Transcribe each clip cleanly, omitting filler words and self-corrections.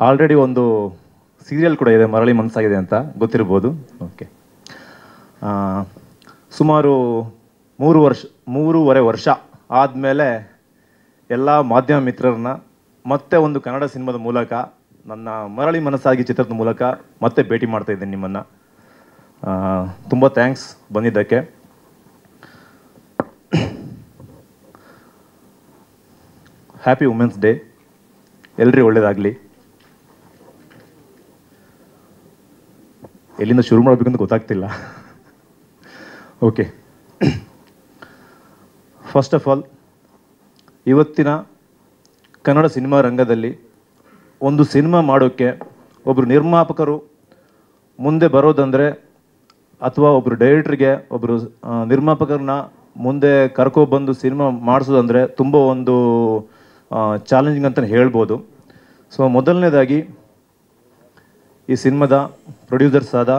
Already ಒಂದು serial ಕೂಡ ಇದೆ, ಮರಳಿ ಮನಸ್ಸಾಗಿದೆ ಅಂತ ಗೊತ್ತಿರ್ಬೋದು. ಓಕೆ, ಸುಮಾರು 3.5 ವರ್ಷ ಆದಮೇಲೆ ಎಲ್ಲ ಮಾಧ್ಯಮ ಮಿತ್ರರನ್ನ ಮತ್ತೆ ಒಂದು ಕನ್ನಡ ಸಿನಿಮಾದ ಮೂಲಕ, ನನ್ನ ಮರಳಿ ಮನಸ್ಸಾಗಿ ಚಿತ್ರದ ಮೂಲಕ ಮತ್ತೆ ಭೇಟಿ ಮಾಡ್ತಾ ಇದ್ದೀನಿ ನಿಮ್ಮನ್ನು. ತುಂಬ ಥ್ಯಾಂಕ್ಸ್ ಬಂದಿದ್ದಕ್ಕೆ. ಹ್ಯಾಪಿ ವುಮೆನ್ಸ್ ಡೇ, ಎಲ್ರಿಗೂ ಒಳ್ಳೇದಾಗಲಿ. ಎಲ್ಲಿಂದ ಶುರು ಮಾಡಬೇಕಂತ ಗೊತ್ತಾಗ್ತಿಲ್ಲ. ಓಕೆ, ಫಸ್ಟ್ ಆಫ್ ಆಲ್ ಇವತ್ತಿನ ಕನ್ನಡ ಸಿನಿಮಾ ರಂಗದಲ್ಲಿ ಒಂದು ಸಿನಿಮಾ ಮಾಡೋಕ್ಕೆ ಒಬ್ಬರು ನಿರ್ಮಾಪಕರು ಮುಂದೆ ಬರೋದಂದರೆ, ಅಥವಾ ಒಬ್ಬರು ಡೈರೆಕ್ಟ್ರಿಗೆ ಒಬ್ಬರು ನಿರ್ಮಾಪಕರನ್ನ ಮುಂದೆ ಕರ್ಕೊಬಂದು ಸಿನಿಮಾ ಮಾಡಿಸೋದಂದರೆ ತುಂಬ ಒಂದು ಚಾಲೆಂಜಿಂಗ್ ಅಂತಲೇ ಹೇಳ್ಬೋದು. ಸೊ ಮೊದಲನೇದಾಗಿ ಈ ಸಿನಿಮಾದ ಪ್ರೊಡ್ಯೂಸರ್ಸ್ ಆದ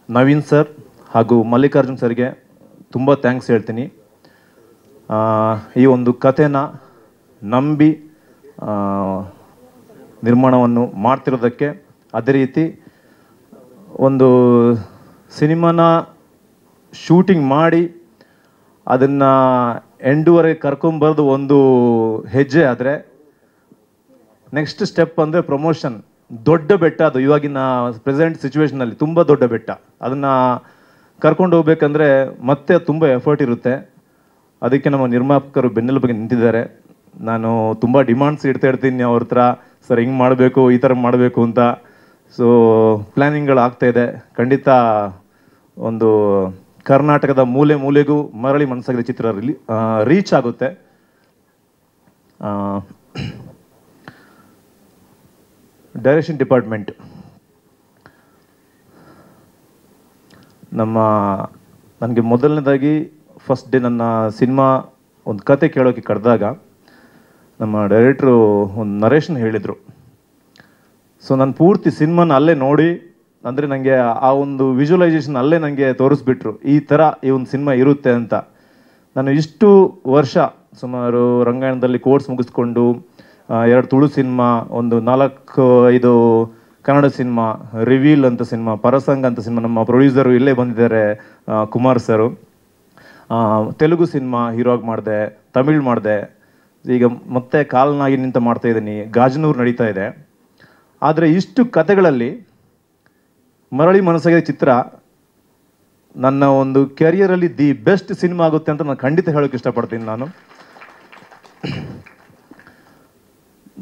ನವೀನ್ ಸರ್ ಹಾಗೂ ಮಲ್ಲಿಕಾರ್ಜುನ್ ಸರ್ಗೆ ತುಂಬ ಥ್ಯಾಂಕ್ಸ್ ಹೇಳ್ತೀನಿ. ಈ ಒಂದು ಕಥೆನ ನಂಬಿ ನಿರ್ಮಾಣವನ್ನು ಮಾಡ್ತಿರೋದಕ್ಕೆ, ಅದೇ ರೀತಿ ಒಂದು ಸಿನಿಮಾನ ಶೂಟಿಂಗ್ ಮಾಡಿ ಅದನ್ನು ಎಂಡುವರೆಗೆ ಕರ್ಕೊಂಬರೋದು ಒಂದು ಹೆಜ್ಜೆ. ಆದರೆ ನೆಕ್ಸ್ಟ್ ಸ್ಟೆಪ್ ಅಂದರೆ ಪ್ರಮೋಷನ್. ದೊಡ್ಡ ಬೆಟ್ಟ ಅದು, ಇವಾಗಿನ ಪ್ರೆಸೆಂಟ್ ಸಿಚುವೇಷನಲ್ಲಿ ತುಂಬ ದೊಡ್ಡ ಬೆಟ್ಟ. ಅದನ್ನು ಕರ್ಕೊಂಡು ಹೋಗ್ಬೇಕಂದ್ರೆ ಮತ್ತೆ ತುಂಬ ಎಫರ್ಟ್ ಇರುತ್ತೆ. ಅದಕ್ಕೆ ನಮ್ಮ ನಿರ್ಮಾಪಕರು ಬೆನ್ನೆಲುಬಿಗೆ ನಿಂತಿದ್ದಾರೆ. ನಾನು ತುಂಬ ಡಿಮಾಂಡ್ಸ್ ಇಡ್ತಾ ಇರ್ತೀನಿ ಅವ್ರ ಹತ್ರ, ಸರ್ ಹಿಂಗೆ ಮಾಡಬೇಕು, ಈ ಥರ ಮಾಡಬೇಕು ಅಂತ. ಸೊ ಪ್ಲ್ಯಾನಿಂಗ್ಗಳು ಆಗ್ತಾಯಿದೆ. ಖಂಡಿತ ಒಂದು ಕರ್ನಾಟಕದ ಮೂಲೆ ಮೂಲೆಗೂ ಮರಳಿ ಮನಸ್ಸಾಗಿದೆ ಚಿತ್ರ ರೀಚ್ ಆಗುತ್ತೆ. ಡೈರೆಕ್ಷನ್ ಡಿಪಾರ್ಟ್ಮೆಂಟ್, ನನಗೆ ಮೊದಲನೇದಾಗಿ ಫಸ್ಟ್ ಡೇ ನನ್ನ ಸಿನಿಮಾ ಒಂದು ಕತೆ ಕೇಳೋಕ್ಕೆ ಕರೆದಾಗ ನಮ್ಮ ಡೈರೆಕ್ಟ್ರು ಒಂದು ನರೇಶನ್ ಹೇಳಿದರು. ಸೊ ನಾನು ಪೂರ್ತಿ ಸಿನಿಮಾನ ಅಲ್ಲೇ ನೋಡಿ, ಅಂದರೆ ನನಗೆ ಆ ಒಂದು ವಿಜುವಲೈಸೇಷನ್ ಅಲ್ಲೇ ನನಗೆ ತೋರಿಸ್ಬಿಟ್ರು, ಈ ಥರ ಈ ಒಂದು ಸಿನಿಮಾ ಇರುತ್ತೆ ಅಂತ. ನಾನು ಇಷ್ಟು ವರ್ಷ ಸುಮಾರು ರಂಗಾಯಣದಲ್ಲಿ ಕೋರ್ಸ್ ಮುಗಿಸ್ಕೊಂಡು 2 ತುಳು ಸಿನಿಮಾ, ಒಂದು 4-5 ಕನ್ನಡ ಸಿನಿಮಾ, ರಿವೀಲ್ ಅಂತ ಸಿನಿಮಾ, ಪರಸಂಗ ಅಂತ ಸಿನಿಮಾ, ನಮ್ಮ ಪ್ರೊಡ್ಯೂಸರು ಇಲ್ಲೇ ಬಂದಿದ್ದಾರೆ ಕುಮಾರ್ ಸರು. ತೆಲುಗು ಸಿನಿಮಾ ಹೀರೋಗಿ ಮಾಡಿದೆ, ತಮಿಳ್ ಮಾಡಿದೆ, ಈಗ ಮತ್ತೆ ಕಾಲ್ನಾಗಿ ನಿಂತ ಮಾಡ್ತಾ ಇದ್ದೀನಿ, ಗಾಜನೂರು ನಡೀತಾ ಇದೆ. ಆದರೆ ಇಷ್ಟು ಕತೆಗಳಲ್ಲಿ ಮರಳಿ ಮನಸ್ಸಾಗಿದೆ ಚಿತ್ರ ನನ್ನ ಒಂದು ಕೆರಿಯರಲ್ಲಿ ದಿ ಬೆಸ್ಟ್ ಸಿನಿಮಾ ಆಗುತ್ತೆ ಅಂತ ನಾನು ಖಂಡಿತ ಹೇಳೋಕ್ಕೆ ಇಷ್ಟಪಡ್ತೀನಿ. ನಾನು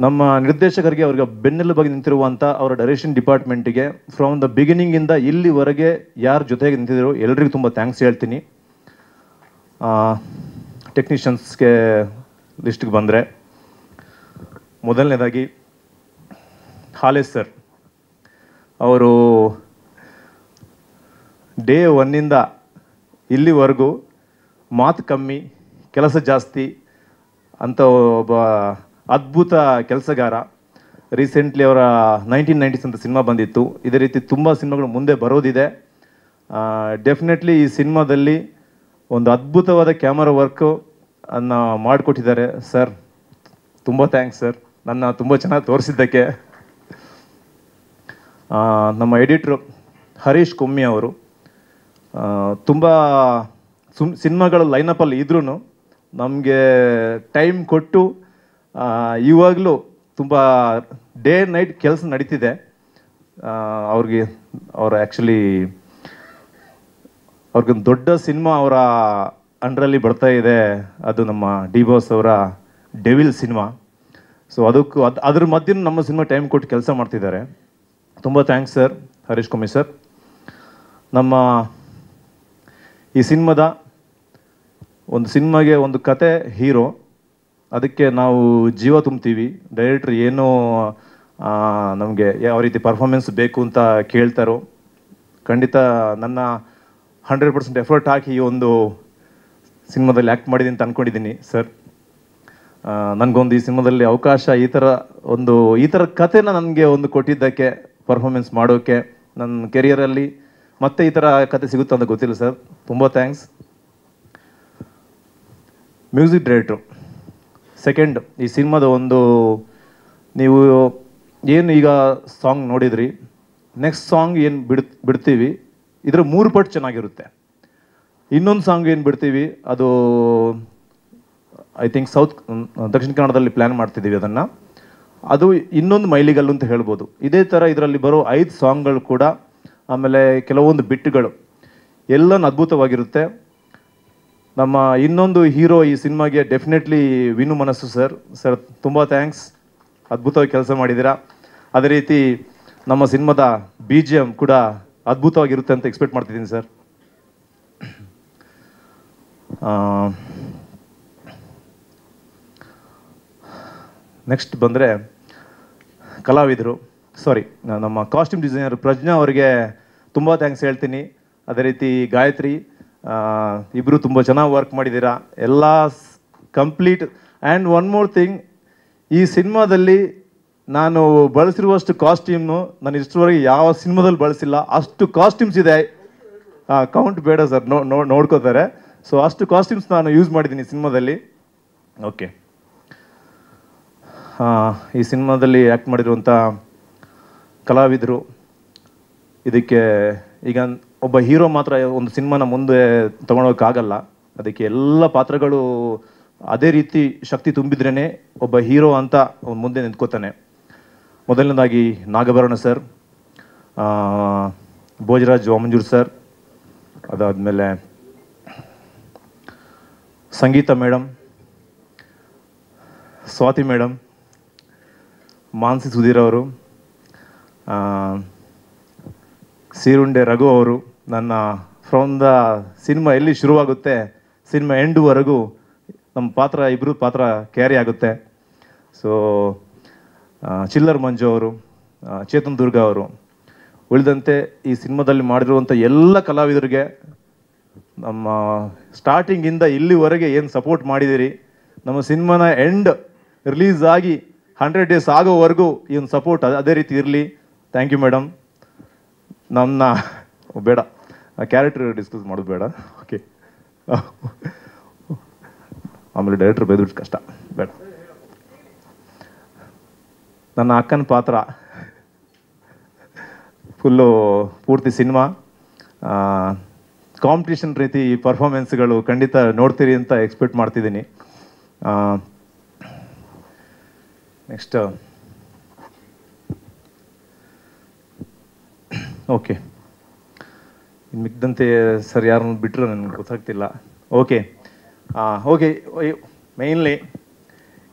ನಮ್ಮ ನಿರ್ದೇಶಕರಿಗೆ, ಅವ್ರಿಗೆ ಬೆನ್ನೆಲುಬಾಗಿ ನಿಂತಿರುವಂಥ ಅವರ ಡೈರೆಕ್ಷನ್ ಡಿಪಾರ್ಟ್ಮೆಂಟಿಗೆ ಫ್ರಮ್ ದ ಬಿಗಿನಿಂಗಿಂದ ಇಲ್ಲಿವರೆಗೆ ಯಾರ ಜೊತೆಗೆ ನಿಂತಿದ್ರು ಎಲ್ರಿಗೂ ತುಂಬ ಥ್ಯಾಂಕ್ಸ್ ಹೇಳ್ತೀನಿ. ಟೆಕ್ನಿಷಿಯನ್ಸ್ಗೆ ಲಿಸ್ಟ್ಗೆ ಬಂದರೆ, ಮೊದಲನೇದಾಗಿ ಹಾಲೇಶ್ ಸರ್, ಅವರು ಡೇ 1 ಇಲ್ಲಿವರೆಗೂ ಮಾತು ಕಮ್ಮಿ ಕೆಲಸ ಜಾಸ್ತಿ ಅಂತ ಒಬ್ಬ ಅದ್ಭುತ ಕೆಲಸಗಾರ. ರೀಸೆಂಟ್ಲಿ ಅವರ 1990s ಅಂತ ಸಿನಿಮಾ ಬಂದಿತ್ತು. ಇದೇ ರೀತಿ ತುಂಬ ಸಿನಿಮಾಗಳು ಮುಂದೆ ಬರೋದಿದೆ. ಡೆಫಿನೆಟ್ಲಿ ಈ ಸಿನಿಮಾದಲ್ಲಿ ಒಂದು ಅದ್ಭುತವಾದ ಕ್ಯಾಮರಾ ವರ್ಕು ಅನ್ನು ಮಾಡಿಕೊಟ್ಟಿದ್ದಾರೆ ಸರ್. ತುಂಬ ಥ್ಯಾಂಕ್ಸ್ ಸರ್, ನನ್ನ ತುಂಬ ಚೆನ್ನಾಗಿ ತೋರಿಸಿದ್ದಕ್ಕೆ. ನಮ್ಮ ಎಡಿಟ್ರು ಹರೀಶ್ ಕೊಮ್ಮಿ ಅವರು ತುಂಬ ಸಿನಿಮಾಗಳ ಲೈನಪ್ಪಲ್ಲಿ ಇದ್ರೂ ನಮಗೆ ಟೈಮ್ ಕೊಟ್ಟು ಇವಾಗಲೂ ತುಂಬ ಡೇ ನೈಟ್ ಕೆಲಸ ನಡೀತಿದೆ. ಅವ್ರು ಆ್ಯಕ್ಚುಲಿ ಅವ್ರಿಗೊಂದು ದೊಡ್ಡ ಸಿನಿಮಾ ಅವರ ಅಂಡರಲ್ಲಿ ಬರ್ತಾ ಇದೆ. ಅದು ನಮ್ಮ ಡಿ ಬಾಸ್ ಅವರ ಡೆವಿಲ್ ಸಿನಿಮಾ. ಸೊ ಅದ್ರ ಮಧ್ಯೆ ನಮ್ಮ ಸಿನಿಮಾ ಟೈಮ್ ಕೊಟ್ಟು ಕೆಲಸ ಮಾಡ್ತಿದ್ದಾರೆ. ತುಂಬ ಥ್ಯಾಂಕ್ಸ್ ಸರ್, ಹರೀಶ್ ಕೊಮ್ಮಿ ಸರ್. ನಮ್ಮ ಈ ಸಿನಿಮಾದ ಒಂದು ಸಿನಿಮಾಗೆ ಒಂದು ಕತೆ ಹೀರೋ, ಅದಕ್ಕೆ ನಾವು ಜೀವ ತುಂಬ್ತೀವಿ. ಡೈರೆಕ್ಟ್ರ್ ಏನೋ ನಮಗೆ ಯಾವ ರೀತಿ ಪರ್ಫಾರ್ಮೆನ್ಸ್ ಬೇಕು ಅಂತ ಕೇಳ್ತಾರೋ, ಖಂಡಿತ ನನ್ನ 100% ಎಫರ್ಟ್ ಹಾಕಿ ಈ ಒಂದು ಸಿನಿಮಾದಲ್ಲಿ ಆ್ಯಕ್ಟ್ ಮಾಡಿದ್ದೀನಿ ಅಂತ ಅಂದ್ಕೊಂಡಿದ್ದೀನಿ ಸರ್. ನನಗೊಂದು ಈ ಸಿನಿಮಾದಲ್ಲಿ ಅವಕಾಶ, ಈ ಥರ ಕಥೆನ ನನಗೆ ಒಂದು ಕೊಟ್ಟಿದ್ದಕ್ಕೆ, ಪರ್ಫಾರ್ಮೆನ್ಸ್ ಮಾಡೋಕ್ಕೆ ನನ್ನ ಕೆರಿಯರಲ್ಲಿ ಮತ್ತೆ ಈ ಥರ ಕತೆ ಸಿಗುತ್ತೆ ಅಂತ ಗೊತ್ತಿಲ್ಲ ಸರ್. ತುಂಬ ಥ್ಯಾಂಕ್ಸ್. ಮ್ಯೂಸಿಕ್ ಡೈರೆಕ್ಟ್ರು ಸೆಕೆಂಡ್, ಈ ಸಿನಿಮಾದ ಒಂದು ನೀವು ಏನು ಈಗ ಸಾಂಗ್ ನೋಡಿದ್ರಿ, ನೆಕ್ಸ್ಟ್ ಸಾಂಗ್ ಏನು ಬಿಡ್ತೀವಿ ಇದರ 3 ಪಟ್ಟು ಚೆನ್ನಾಗಿರುತ್ತೆ. ಇನ್ನೊಂದು ಸಾಂಗ್ ಏನು ಬಿಡ್ತೀವಿ ಅದು ಐ ಥಿಂಕ್ ದಕ್ಷಿಣ ಕನ್ನಡದಲ್ಲಿ ಪ್ಲ್ಯಾನ್ ಮಾಡ್ತಿದ್ದೀವಿ ಅದನ್ನು. ಅದು ಇನ್ನೊಂದು ಮೈಲಿಗಲ್ಲು ಅಂತ ಹೇಳ್ಬೋದು. ಇದೇ ಥರ ಇದರಲ್ಲಿ ಬರೋ 5 ಸಾಂಗ್ಗಳು ಕೂಡ, ಆಮೇಲೆ ಕೆಲವೊಂದು ಬಿಟ್ಟುಗಳು ಎಲ್ಲನೂ ಅದ್ಭುತವಾಗಿರುತ್ತೆ. ನಮ್ಮ ಇನ್ನೊಂದು ಹೀರೋ ಈ ಸಿನಿಮಾಗೆ ಡೆಫಿನೆಟ್ಲಿ ವಿನು ಮನಸ್ಸು ಸರ್ ತುಂಬ ಥ್ಯಾಂಕ್ಸ್, ಅದ್ಭುತವಾಗಿ ಕೆಲಸ ಮಾಡಿದ್ದೀರಾ. ಅದೇ ರೀತಿ ನಮ್ಮ ಸಿನಿಮಾದ BGM ಕೂಡ ಅದ್ಭುತವಾಗಿರುತ್ತೆ ಅಂತ ಎಕ್ಸ್ಪೆಕ್ಟ್ ಮಾಡ್ತಿದ್ದೀನಿ ಸರ್. ನೆಕ್ಸ್ಟ್ ಬಂದರೆ ಕಲಾವಿದರು, ನಮ್ಮ ಕಾಸ್ಟ್ಯೂಮ್ ಡಿಸೈನರ್ ಪ್ರಜ್ಞಾ ಅವರಿಗೆ ತುಂಬ ಥ್ಯಾಂಕ್ಸ್ ಹೇಳ್ತೀನಿ. ಅದೇ ರೀತಿ ಗಾಯತ್ರಿ, ಇಬ್ಬರು ತುಂಬ ಚೆನ್ನಾಗಿ ವರ್ಕ್ ಮಾಡಿದ್ದೀರಾ, ಎಲ್ಲ complete. And one more thing, ಈ ಸಿನಿಮಾದಲ್ಲಿ ನಾನು ಬಳಸಿರುವಷ್ಟು ಕಾಸ್ಟ್ಯೂಮ್ನು ನಾನು ಇಷ್ಟರವರೆಗೆ ಯಾವ ಸಿನಿಮಾದಲ್ಲಿ ಬಳಸಿಲ್ಲ. ಅಷ್ಟು ಕಾಸ್ಟ್ಯೂಮ್ಸ್ ಇದೆ, ಕೌಂಟ್ ಬೇಡ ಸರ್, ನೋಡ್ಕೋತಾರೆ. ಸೊ ಅಷ್ಟು ಕಾಸ್ಟ್ಯೂಮ್ಸ್ ನಾನು ಯೂಸ್ ಮಾಡಿದ್ದೀನಿ ಸಿನಿಮಾದಲ್ಲಿ. ಓಕೆ, ಈ ಸಿನಿಮಾದಲ್ಲಿ ಆ್ಯಕ್ಟ್ ಮಾಡಿರುವಂಥ ಕಲಾವಿದರು, ಇದಕ್ಕೆ ಈಗ ಒಬ್ಬ ಹೀರೋ ಮಾತ್ರ ಒಂದು ಸಿನಿಮಾನ ಮುಂದೆ ತೊಗೊಳೋಕ್ಕಾಗಲ್ಲ. ಅದಕ್ಕೆ ಎಲ್ಲ ಪಾತ್ರಗಳು ಅದೇ ರೀತಿ ಶಕ್ತಿ ತುಂಬಿದ್ರೇ ಒಬ್ಬ ಹೀರೋ ಅಂತ ಮುಂದೆ ನಿಂತ್ಕೋತಾನೆ. ಮೊದಲನೇದಾಗಿ ನಾಗಭರಣ ಸರ್, ಭೋಜರಾಜ್ ವಾಮಂಜೂರ್ ಸರ್, ಅದಾದಮೇಲೆ ಸಂಗೀತ ಮೇಡಮ್, ಸ್ವಾತಿ ಮೇಡಮ್, ಮಾನಸಿ ಸುಧೀರ್ ಅವರು, ಸೀರುಂಡೆ ರಘು ಅವರು. ನನ್ನ ಫ್ರಮ್ ದ ಸಿನಿಮಾ ಎಲ್ಲಿ ಶುರುವಾಗುತ್ತೆ ಸಿನಿಮಾ ಎಂಡ್ವರೆಗೂ ನಮ್ಮ ಇಬ್ಬರು ಪಾತ್ರ ಕ್ಯಾರಿ ಆಗುತ್ತೆ. ಸೊ ಚಿಲ್ಲರ್ ಮಂಜು ಅವರು, ಚೇತನ್ ದುರ್ಗಾ ಅವರು, ಉಳಿದಂತೆ ಈ ಸಿನಿಮಾದಲ್ಲಿ ಮಾಡಿರುವಂಥ ಎಲ್ಲ ಕಲಾವಿದರಿಗೆ ನಮ್ಮ ಸ್ಟಾರ್ಟಿಂಗಿಂದ ಇಲ್ಲಿವರೆಗೆ ಏನು ಸಪೋರ್ಟ್ ಮಾಡಿದ್ದೀರಿ, ನಮ್ಮ ಸಿನಿಮಾನ ಎಂಡ್ ರಿಲೀಸ್ ಆಗಿ 100 days ಆಗೋವರೆಗೂ ಈ ಒಂದು ಸಪೋರ್ಟ್ ಅದೇ ರೀತಿ ಇರಲಿ. Thank you madam. ನನ್ನ ಬೇಡ ಕ್ಯಾರೆಕ್ಟರ್ ಡಿಸ್ಕಸ್ ಮಾಡೋದು ಬೇಡ. ಓಕೆ, ಆಮೇಲೆ ಡೈರೆಕ್ಟರ್ ಬೈದ್ಬಿಟ್ಟು ಕಷ್ಟ, ಬೇಡ. ನನ್ನ ಅಕ್ಕನ ಪಾತ್ರ ಫುಲ್ಲು ಪೂರ್ತಿ ಸಿನಿಮಾ ಕಾಂಪಿಟೇಷನ್ ರೀತಿ ಪರ್ಫಾರ್ಮೆನ್ಸ್ಗಳು ಖಂಡಿತ ನೋಡ್ತೀರಿ ಅಂತ ಎಕ್ಸ್ಪೆಕ್ಟ್ ಮಾಡ್ತಿದ್ದೀನಿ. ನೆಕ್ಸ್ಟ್ ಓಕೆ, ಇನ್ನು ಮಿಕ್ಕಿದಂತೆ ಸರ್ ಯಾರನ್ನು ಬಿಟ್ಟರು ನನಗೆ ಗೊತ್ತಾಗ್ತಿಲ್ಲ. ಓಕೆ, ಮೇಯ್ನ್ಲಿ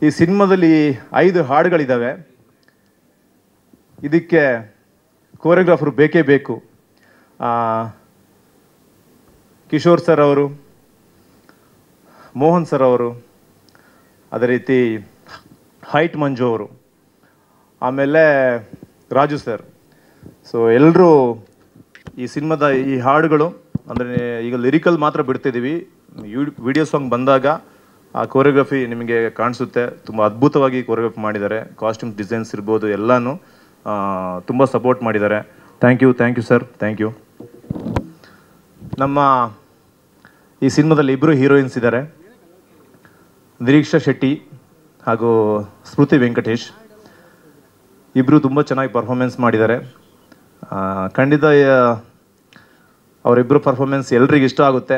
ಈ ಸಿನಿಮಾದಲ್ಲಿ 5 ಹಾಡುಗಳಿದ್ದಾವೆ. ಇದಕ್ಕೆ ಕೋರಿಯೋಗ್ರಾಫರ್ ಬೇಕೇ ಬೇಕು. ಕಿಶೋರ್ ಸರ್ ಅವರು, ಮೋಹನ್ ಸರ್ ಅವರು, ಅದೇ ರೀತಿ ಹೈಟ್ ಮಂಜು ಅವರು, ಆಮೇಲೆ ರಾಜು ಸರ್. ಸೊ ಎಲ್ಲರೂ ಈ ಸಿನಿಮಾದ ಈ ಹಾಡುಗಳು ಅಂದರೆ ಈಗ ಲಿರಿಕಲ್ ಮಾತ್ರ ಬಿಡ್ತಿದ್ದೀವಿ. ವಿಡಿಯೋ ಸಾಂಗ್ ಬಂದಾಗ ಆ ಕೋರಿಯೋಗ್ರಫಿ ನಿಮಗೆ ಕಾಣಿಸುತ್ತೆ. ತುಂಬ ಅದ್ಭುತವಾಗಿ ಕೋರಿಯೋಗ್ರಫಿ ಮಾಡಿದ್ದಾರೆ. ಕಾಸ್ಟ್ಯೂಮ್ ಡಿಸೈನ್ಸ್ ಇರ್ಬೋದು, ಎಲ್ಲನೂ ತುಂಬ ಸಪೋರ್ಟ್ ಮಾಡಿದ್ದಾರೆ. Thank you sir, thank you. ನಮ್ಮ ಈ ಸಿನಿಮಾದಲ್ಲಿ ಇಬ್ಬರು ಹೀರೋಯಿನ್ಸ್ ಇದ್ದಾರೆ, ನಿರೀಕ್ಷಾ ಶೆಟ್ಟಿ ಹಾಗೂ ಸ್ಮೃತಿ ವೆಂಕಟೇಶ್. ಇಬ್ಬರು ತುಂಬ ಚೆನ್ನಾಗಿ ಪರ್ಫಾರ್ಮೆನ್ಸ್ ಮಾಡಿದ್ದಾರೆ. ಖಂಡಿತ ಅವರಿಬ್ಬರು ಪರ್ಫಾರ್ಮೆನ್ಸ್ ಎಲ್ರಿಗೂ ಇಷ್ಟ ಆಗುತ್ತೆ.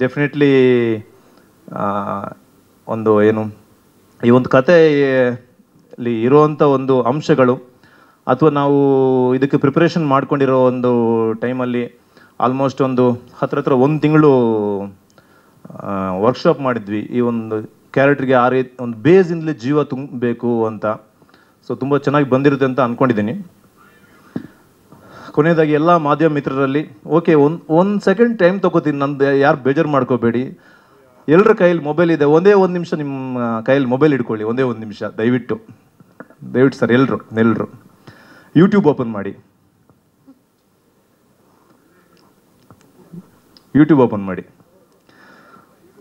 ಡೆಫಿನೆಟ್ಲಿ ಒಂದು ಏನು ಈ ಒಂದು ಕಥೆಯಲ್ಲಿ ಇರುವಂಥ ಒಂದು ಅಂಶಗಳು ಅಥವಾ ನಾವು ಇದಕ್ಕೆ ಪ್ರಿಪ್ರೇಷನ್ ಮಾಡ್ಕೊಂಡಿರೋ ಒಂದು ಟೈಮಲ್ಲಿ ಆಲ್ಮೋಸ್ಟ್ ಒಂದು ಹತ್ರ 1 ತಿಂಗಳು ವರ್ಕ್ಶಾಪ್ ಮಾಡಿದ್ವಿ. ಈ ಒಂದು ಕ್ಯಾರೆಕ್ಟ್ರಿಗೆ ಆ ರೀತಿ ಒಂದು ಬೇಸಿಂದಲೇ ಜೀವ ತುಂಬಬೇಕು ಅಂತ. ಸೊ ತುಂಬ ಚೆನ್ನಾಗಿ ಬಂದಿರುತ್ತೆ ಅಂತ ಅಂದ್ಕೊಂಡಿದ್ದೀನಿ. ಕೊನೆಯದಾಗಿ ಎಲ್ಲ ಮಾಧ್ಯಮ ಮಿತ್ರರಲ್ಲಿ ಓಕೆ, ಒಂದು ಸೆಕೆಂಡ್ ಟೈಮ್ ತೊಗೋತೀನಿ, ನಂದು ಯಾರು ಬೇಜಾರು ಮಾಡ್ಕೋಬೇಡಿ. ಎಲ್ಲರ ಕೈಯಲ್ಲಿ ಮೊಬೈಲ್ ಇದೆ, ಒಂದೇ 1 ನಿಮಿಷ ನಿಮ್ಮ ಕೈಯಲ್ಲಿ ಮೊಬೈಲ್ ಇಟ್ಕೊಳ್ಳಿ, ಒಂದೇ 1 ನಿಮಿಷ ದಯವಿಟ್ಟು ಸರ್. ಎಲ್ಲರೂ ಯೂಟ್ಯೂಬ್ ಓಪನ್ ಮಾಡಿ,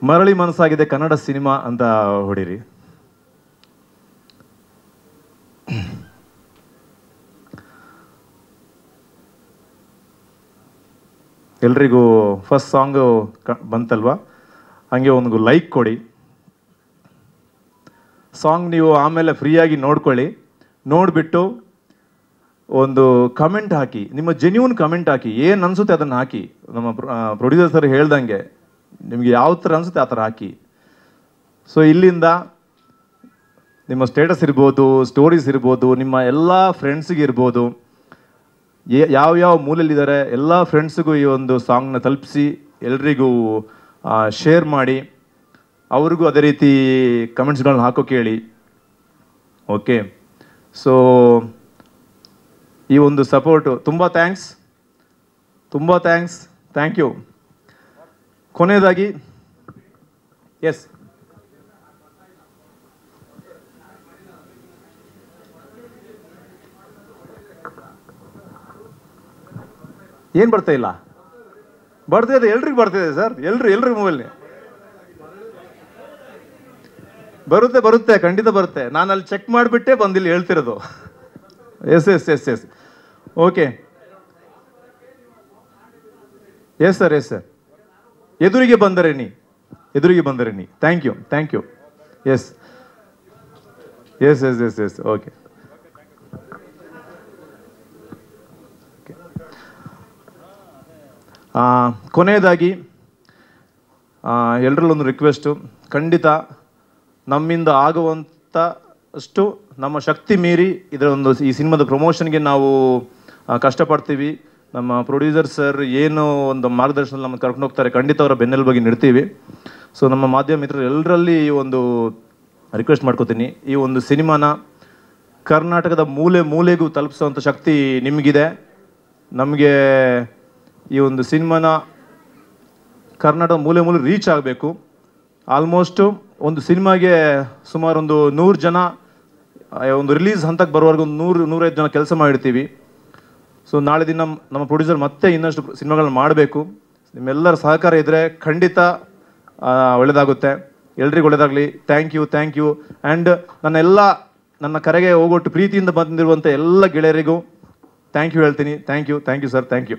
ಮರಳಿ ಮನಸ್ಸಾಗಿದೆ ಕನ್ನಡ ಸಿನಿಮಾ ಅಂತ ಹೊಡಿರಿ. ಎಲ್ರಿಗೂ ಫಸ್ಟ್ ಸಾಂಗು ಬಂತಲ್ವಾ, ಹಾಗೆ ಒಂದು ಲೈಕ್ ಕೊಡಿ. ಸಾಂಗ್ ನೀವು ಆಮೇಲೆ ಫ್ರೀಯಾಗಿ ನೋಡ್ಕೊಳ್ಳಿ. ನೋಡಿಬಿಟ್ಟು ಒಂದು ಕಮೆಂಟ್ ಹಾಕಿ, ನಿಮ್ಮ ಜೆನ್ಯೂನ್ ಕಮೆಂಟ್ ಹಾಕಿ, ಏನು ಅನಿಸುತ್ತೆ ಅದನ್ನು ಹಾಕಿ. ನಮ್ಮ ಪ್ರೊಡ್ಯೂಸರ್ ಸರ್ ಹೇಳ್ದಂಗೆ ನಿಮಗೆ ಯಾವ ಥರ ಅನಿಸುತ್ತೆ ಆ ಥರ ಹಾಕಿ. ಸೊ ಇಲ್ಲಿಂದ ನಿಮ್ಮ ಸ್ಟೇಟಸ್ ಇರ್ಬೋದು, ಸ್ಟೋರೀಸ್ ಇರ್ಬೋದು, ನಿಮ್ಮ ಎಲ್ಲ ಫ್ರೆಂಡ್ಸಿಗೆ ಇರ್ಬೋದು, ಯಾವ್ಯಾವ ಮೂಲೆಯಲ್ಲಿದ್ದಾರೆ ಎಲ್ಲ ಫ್ರೆಂಡ್ಸಿಗೂ ಈ ಒಂದು ಸಾಂಗ್ನ ತಲುಪಿಸಿ ಎಲ್ರಿಗೂ ಶೇರ್ ಮಾಡಿ, ಅವ್ರಿಗೂ ಅದೇ ರೀತಿ ಕಮೆಂಟ್ಸ್ಗಳನ್ನ ಹಾಕೋಕೆ ಹೇಳಿ. ಓಕೆ, ಸೊ ಈ ಒಂದು ಸಪೋರ್ಟು ತುಂಬ ಥ್ಯಾಂಕ್ಸ್, ಥ್ಯಾಂಕ್ ಯು. ಕೊನೆಯದಾಗಿ ಎಸ್, ಏನು ಬರ್ತಾ ಇಲ್ಲ? ಬರ್ತಿದೆ, ಎಲ್ರಿಗೂ ಬರ್ತಿದೆ ಸರ್, ಎಲ್ರಿ ಮೊಬೈಲ್ನೇ ಬರುತ್ತೆ, ಖಂಡಿತ ಬರುತ್ತೆ. ನಾನು ಅಲ್ಲಿ ಚೆಕ್ ಮಾಡಿಬಿಟ್ಟೆ ಬಂದಿಲ್ಲಿ ಹೇಳ್ತಿರೋದು. ಎಸ್ ಓಕೆ, ಎಸ್ ಸರ್ ಎದುರಿಗೆ ಬಂದರೇನಿ. Thank you. Yes okay. ಕೊನೆಯದಾಗಿ ಎಲ್ಲರಲ್ಲೊಂದು ರಿಕ್ವೆಸ್ಟು, ಖಂಡಿತ ನಮ್ಮಿಂದ ಆಗುವಂಥಷ್ಟು ನಮ್ಮ ಶಕ್ತಿ ಮೀರಿ ಈ ಸಿನಿಮಾದ ಪ್ರಮೋಷನ್ಗೆ ನಾವು ಕಷ್ಟಪಡ್ತೀವಿ. ನಮ್ಮ ಪ್ರೊಡ್ಯೂಸರ್ ಸರ್ ಏನು ಒಂದು ಮಾರ್ಗದರ್ಶನ ನಮ್ಮನ್ನು ಕರ್ಕೊಂಡು ಹೋಗ್ತಾರೆ, ಖಂಡಿತ ಅವರ ಬೆನ್ನೆಲುಬಾಗಿ ನಿಡ್ತೀವಿ. ಸೊ ನಮ್ಮ ಮಾಧ್ಯಮ ಮಿತ್ರರು ಎಲ್ಲರಲ್ಲಿ ಈ ಒಂದು ರಿಕ್ವೆಸ್ಟ್ ಮಾಡ್ಕೋತೀನಿ, ಈ ಒಂದು ಸಿನಿಮಾನ ಕರ್ನಾಟಕದ ಮೂಲೆಗೂ ತಲುಪಿಸೋವಂಥ ಶಕ್ತಿ ನಿಮಗಿದೆ. ನಮಗೆ ಈ ಒಂದು ಸಿನಿಮಾನ ಕರ್ನಾಟಕದ ಮೂಲೆ ರೀಚ್ ಆಗಬೇಕು. ಆಲ್ಮೋಸ್ಟು ಒಂದು ಸಿನಿಮಾಗೆ ಸುಮಾರು 100 ಜನ, ಒಂದು ರಿಲೀಸ್ ಹಂತಕ್ಕೆ ಬರುವವರೆಗೂ 100-105 ಜನ ಕೆಲಸ ಮಾಡಿರ್ತೀವಿ. ಸೊ ನಾಳೆ ದಿನ ನಮ್ಮ ಪ್ರೊಡ್ಯೂಸರ್ ಮತ್ತೆ ಇನ್ನಷ್ಟು ಸಿನಿಮಾಗಳನ್ನ ಮಾಡಬೇಕು. ನಿಮ್ಮೆಲ್ಲರ ಸಹಕಾರ ಇದ್ದರೆ ಖಂಡಿತ ಒಳ್ಳೆಯದಾಗುತ್ತೆ. ಎಲ್ರಿಗೂ ಒಳ್ಳೆಯದಾಗಲಿ. Thank you. ಆ್ಯಂಡ್ ನನ್ನ ಕರೆಗೆ ಹೋಗೊಟ್ಟು ಪ್ರೀತಿಯಿಂದ ಬಂದಿರುವಂಥ ಎಲ್ಲ ಗೆಳೆಯರಿಗೂ ಥ್ಯಾಂಕ್ ಯು ಹೇಳ್ತೀನಿ. Thank you sir, thank you.